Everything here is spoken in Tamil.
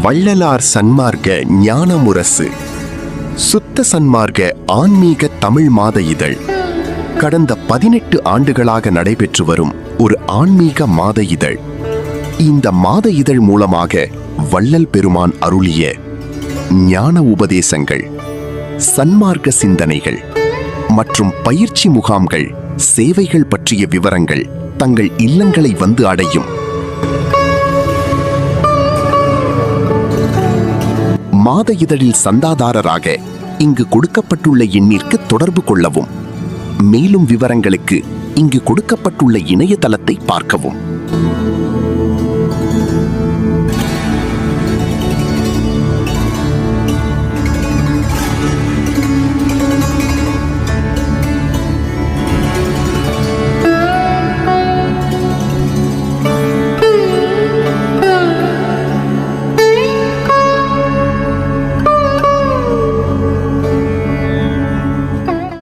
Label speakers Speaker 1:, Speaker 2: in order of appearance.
Speaker 1: வள்ளலார் சன்மார்க்க ஞானமுரசு சுத்த சன்மார்க்க ஆன்மீக தமிழ் மாத இதழ் கடந்த 18 ஆண்டுகளாக நடைபெற்று வரும் ஒரு ஆன்மீக மாத இதழ். இந்த மாத இதழ் மூலமாக வள்ளல் பெருமான் அருளிய ஞான உபதேசங்கள், சன்மார்க்க சிந்தனைகள் மற்றும் பயிற்சி முகாம்கள், சேவைகள் பற்றிய விவரங்கள் தங்கள் இல்லங்களை வந்து அடையும். மாத இதழில் சந்தாதாரராக இங்கு கொடுக்கப்பட்டுள்ள எண்ணிற்கு தொடர்பு கொள்ளவும். மேலும் விவரங்களுக்கு இங்கு கொடுக்கப்பட்டுள்ள இணையதளத்தை பார்க்கவும்.